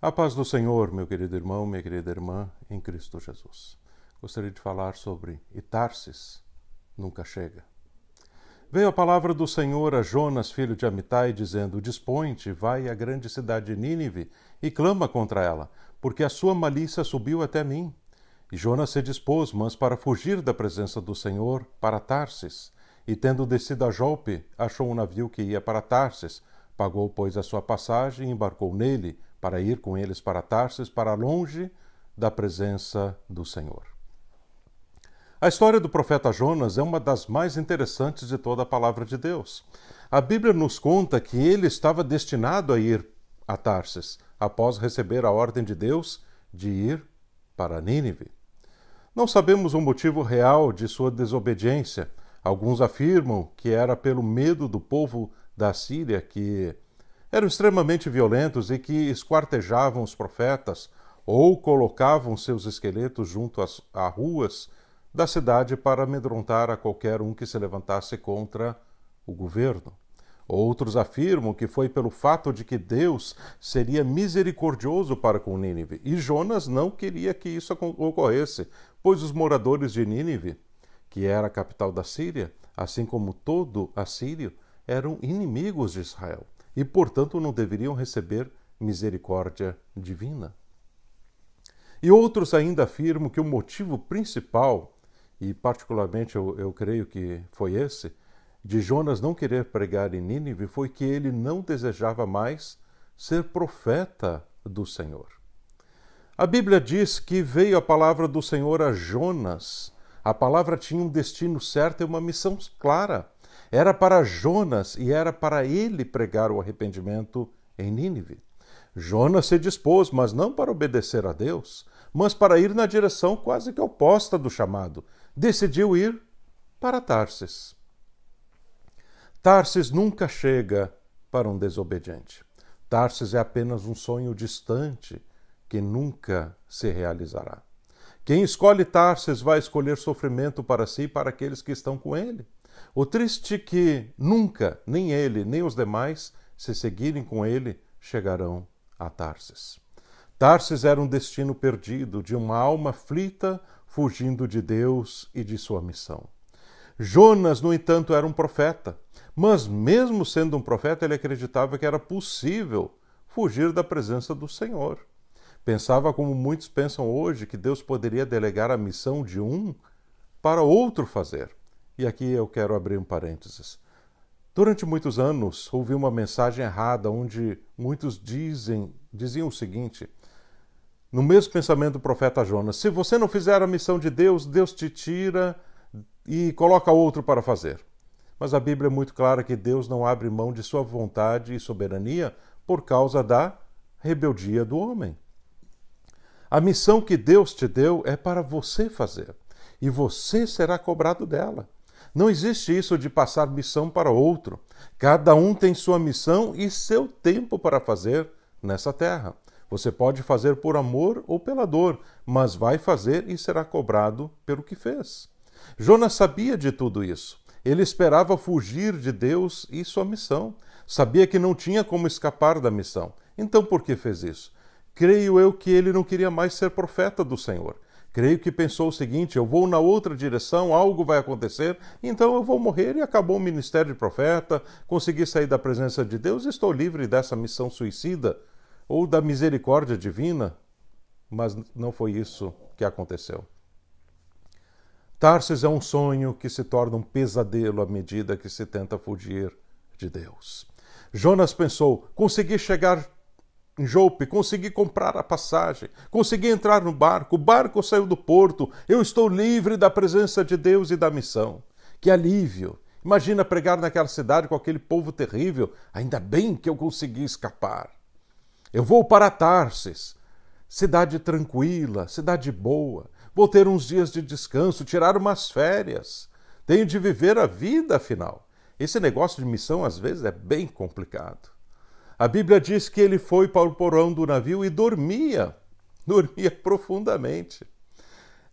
A paz do Senhor, meu querido irmão, minha querida irmã, em Cristo Jesus. Gostaria de falar sobre Tarsis nunca chega. Veio a palavra do Senhor a Jonas, filho de Amitai, dizendo: Dispõe-te, vai à grande cidade de Nínive e clama contra ela, porque a sua malícia subiu até mim. E Jonas se dispôs, mas para fugir da presença do Senhor, para Tarsis. E tendo descido a Jope, achou um navio que ia para Tarsis. Pagou, pois, a sua passagem e embarcou nele, para ir com eles para Tarsis, para longe da presença do Senhor. A história do profeta Jonas é uma das mais interessantes de toda a palavra de Deus. A Bíblia nos conta que ele estava destinado a ir a Tarsis, após receber a ordem de Deus de ir para Nínive. Não sabemos o motivo real de sua desobediência. Alguns afirmam que era pelo medo do povo da Síria, que eram extremamente violentos e que esquartejavam os profetas ou colocavam seus esqueletos junto às ruas da cidade para amedrontar a qualquer um que se levantasse contra o governo. Outros afirmam que foi pelo fato de que Deus seria misericordioso para com Nínive, e Jonas não queria que isso ocorresse, pois os moradores de Nínive, que era a capital da Síria, assim como todo assírio, eram inimigos de Israel e, portanto, não deveriam receber misericórdia divina. E outros ainda afirmam que o motivo principal, e particularmente eu creio que foi esse, de Jonas não querer pregar em Nínive, foi que ele não desejava mais ser profeta do Senhor. A Bíblia diz que veio a palavra do Senhor a Jonas. A palavra tinha um destino certo e uma missão clara. Era para Jonas e era para ele pregar o arrependimento em Nínive. Jonas se dispôs, mas não para obedecer a Deus, mas para ir na direção quase que oposta do chamado. Decidiu ir para Tarsis. Tarsis nunca chega para um desobediente. Tarsis é apenas um sonho distante que nunca se realizará. Quem escolhe Tarsis vai escolher sofrimento para si e para aqueles que estão com ele. O triste é que nunca, nem ele, nem os demais, se seguirem com ele, chegarão a Tarsis. Tarsis era um destino perdido, de uma alma aflita, fugindo de Deus e de sua missão. Jonas, no entanto, era um profeta, mas mesmo sendo um profeta, ele acreditava que era possível fugir da presença do Senhor. Pensava como muitos pensam hoje, que Deus poderia delegar a missão de um para outro fazer. E aqui eu quero abrir um parênteses. Durante muitos anos, ouvi uma mensagem errada onde muitos diziam o seguinte, no mesmo pensamento do profeta Jonas: se você não fizer a missão de Deus, Deus te tira e coloca outro para fazer. Mas a Bíblia é muito clara que Deus não abre mão de sua vontade e soberania por causa da rebeldia do homem. A missão que Deus te deu é para você fazer, e você será cobrado dela. Não existe isso de passar missão para outro. Cada um tem sua missão e seu tempo para fazer nessa terra. Você pode fazer por amor ou pela dor, mas vai fazer e será cobrado pelo que fez. Jonas sabia de tudo isso. Ele esperava fugir de Deus e sua missão. Sabia que não tinha como escapar da missão. Então por que fez isso? Creio eu que ele não queria mais ser profeta do Senhor. Creio que pensou o seguinte: eu vou na outra direção, algo vai acontecer, então eu vou morrer e acabou o ministério de profeta, consegui sair da presença de Deus e estou livre dessa missão suicida ou da misericórdia divina. Mas não foi isso que aconteceu. Tarsis é um sonho que se torna um pesadelo à medida que se tenta fugir de Deus. Jonas pensou: consegui chegar em Jope, consegui comprar a passagem, consegui entrar no barco, o barco saiu do porto, eu estou livre da presença de Deus e da missão. Que alívio! Imagina pregar naquela cidade com aquele povo terrível. Ainda bem que eu consegui escapar. Eu vou para Tarsis, cidade tranquila, cidade boa. Vou ter uns dias de descanso, tirar umas férias. Tenho de viver a vida, afinal. Esse negócio de missão, às vezes, é bem complicado. A Bíblia diz que ele foi para o porão do navio e dormia profundamente.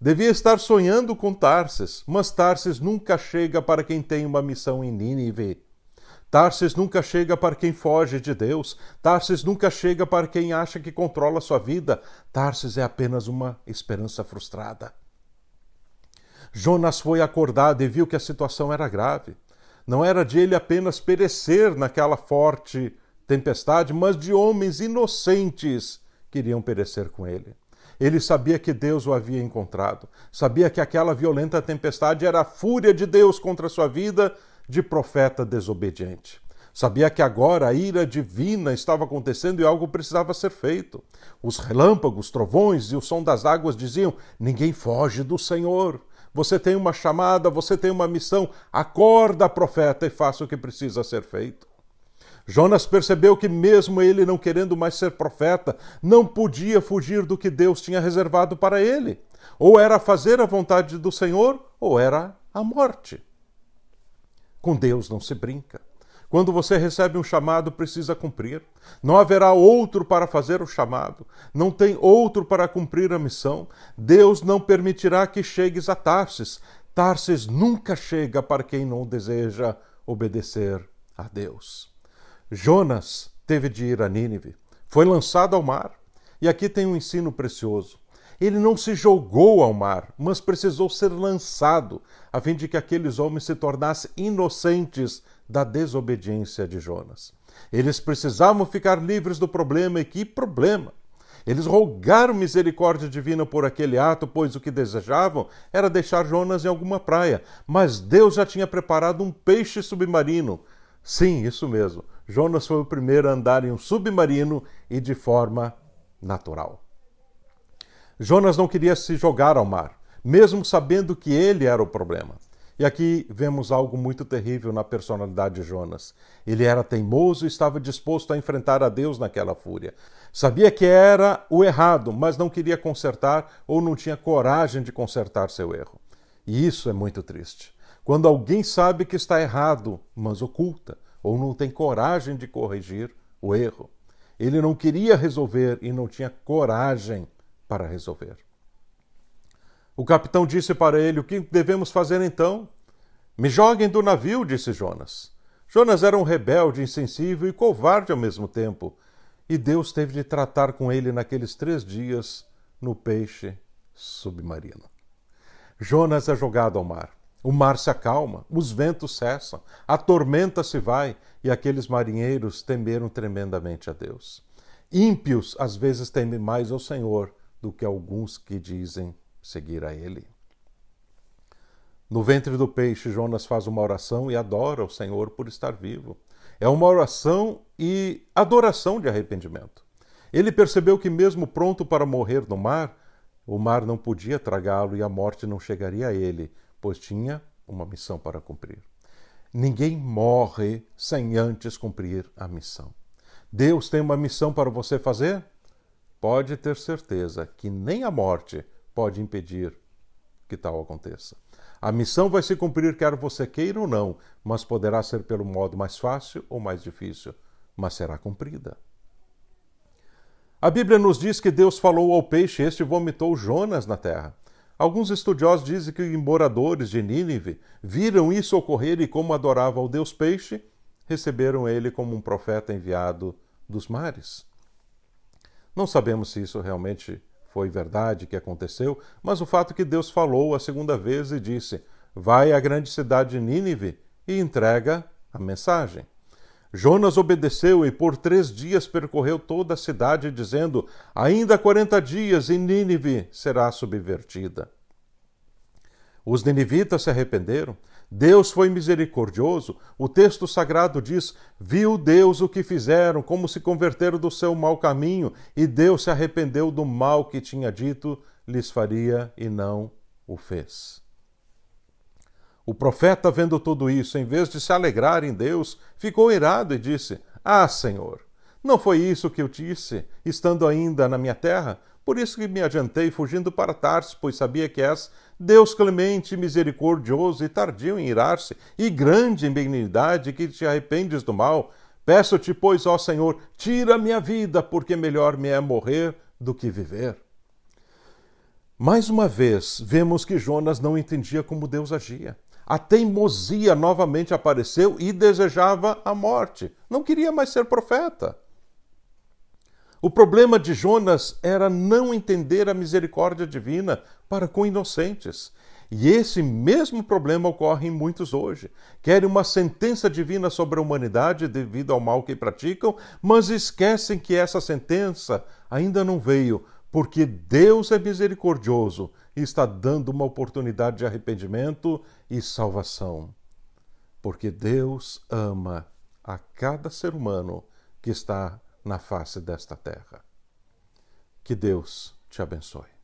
Devia estar sonhando com Tarsis, mas Tarsis nunca chega para quem tem uma missão em Nínive. Tarsis nunca chega para quem foge de Deus. Tarsis nunca chega para quem acha que controla a sua vida. Tarsis é apenas uma esperança frustrada. Jonas foi acordado e viu que a situação era grave. Não era de ele apenas perecer naquela forte tempestade, mas de homens inocentes que iriam perecer com ele. Ele sabia que Deus o havia encontrado. Sabia que aquela violenta tempestade era a fúria de Deus contra a sua vida de profeta desobediente. Sabia que agora a ira divina estava acontecendo e algo precisava ser feito. Os relâmpagos, trovões e o som das águas diziam: ninguém foge do Senhor. Você tem uma chamada, você tem uma missão. Acorda, profeta, e faça o que precisa ser feito. Jonas percebeu que mesmo ele não querendo mais ser profeta, não podia fugir do que Deus tinha reservado para ele. Ou era fazer a vontade do Senhor, ou era a morte. Com Deus não se brinca. Quando você recebe um chamado, precisa cumprir. Não haverá outro para fazer o chamado. Não tem outro para cumprir a missão. Deus não permitirá que chegues a Tarsis. Tarsis nunca chega para quem não deseja obedecer a Deus. Jonas teve de ir a Nínive. Foi lançado ao mar. E aqui tem um ensino precioso. Ele não se jogou ao mar, mas precisou ser lançado, a fim de que aqueles homens se tornassem inocentes da desobediência de Jonas. Eles precisavam ficar livres do problema, e que problema! Eles rogaram misericórdia divina por aquele ato, pois o que desejavam era deixar Jonas em alguma praia. Mas Deus já tinha preparado um peixe submarino. Sim, isso mesmo. Jonas foi o primeiro a andar em um submarino e de forma natural. Jonas não queria se jogar ao mar, mesmo sabendo que ele era o problema. E aqui vemos algo muito terrível na personalidade de Jonas. Ele era teimoso e estava disposto a enfrentar a Deus naquela fúria. Sabia que era o errado, mas não queria consertar ou não tinha coragem de consertar seu erro. E isso é muito triste. Quando alguém sabe que está errado, mas oculta, ou não tem coragem de corrigir o erro. Ele não queria resolver e não tinha coragem para resolver. O capitão disse para ele: o que devemos fazer então? Me joguem do navio, disse Jonas. Jonas era um rebelde, insensível e covarde ao mesmo tempo. E Deus teve de tratar com ele naqueles 3 dias no peixe submarino. Jonas é jogado ao mar. O mar se acalma, os ventos cessam, a tormenta se vai e aqueles marinheiros temeram tremendamente a Deus. Ímpios às vezes temem mais ao Senhor do que alguns que dizem seguir a ele. No ventre do peixe, Jonas faz uma oração e adora o Senhor por estar vivo. É uma oração e adoração de arrependimento. Ele percebeu que mesmo pronto para morrer no mar, o mar não podia tragá-lo e a morte não chegaria a ele, pois tinha uma missão para cumprir. Ninguém morre sem antes cumprir a missão. Deus tem uma missão para você fazer? Pode ter certeza que nem a morte pode impedir que tal aconteça. A missão vai se cumprir quer você queira ou não, mas poderá ser pelo modo mais fácil ou mais difícil, mas será cumprida. A Bíblia nos diz que Deus falou ao peixe e este vomitou Jonas na terra. Alguns estudiosos dizem que os moradores de Nínive viram isso ocorrer e, como adoravam ao Deus peixe, receberam ele como um profeta enviado dos mares. Não sabemos se isso realmente foi verdade que aconteceu, mas o fato é que Deus falou a segunda vez e disse: vai à grande cidade de Nínive e entrega a mensagem. Jonas obedeceu e por 3 dias percorreu toda a cidade, dizendo: ainda 40 dias e Nínive será subvertida. Os ninivitas se arrependeram. Deus foi misericordioso. O texto sagrado diz: viu Deus o que fizeram, como se converteram do seu mau caminho, e Deus se arrependeu do mal que tinha dito lhes faria e não o fez. O profeta, vendo tudo isso, em vez de se alegrar em Deus, ficou irado e disse: ah, Senhor, não foi isso que eu disse, estando ainda na minha terra? Por isso que me adiantei, fugindo para Tarsis, pois sabia que és Deus clemente, misericordioso e tardio em irar-se, e grande em benignidade, que te arrependes do mal. Peço-te, pois, ó Senhor, tira a minha vida, porque melhor me é morrer do que viver. Mais uma vez, vemos que Jonas não entendia como Deus agia. A teimosia novamente apareceu e desejava a morte. Não queria mais ser profeta. O problema de Jonas era não entender a misericórdia divina para com inocentes. E esse mesmo problema ocorre em muitos hoje. Querem uma sentença divina sobre a humanidade devido ao mal que praticam, mas esquecem que essa sentença ainda não veio, porque Deus é misericordioso e está dando uma oportunidade de arrependimento e salvação. Porque Deus ama a cada ser humano que está na face desta terra. Que Deus te abençoe.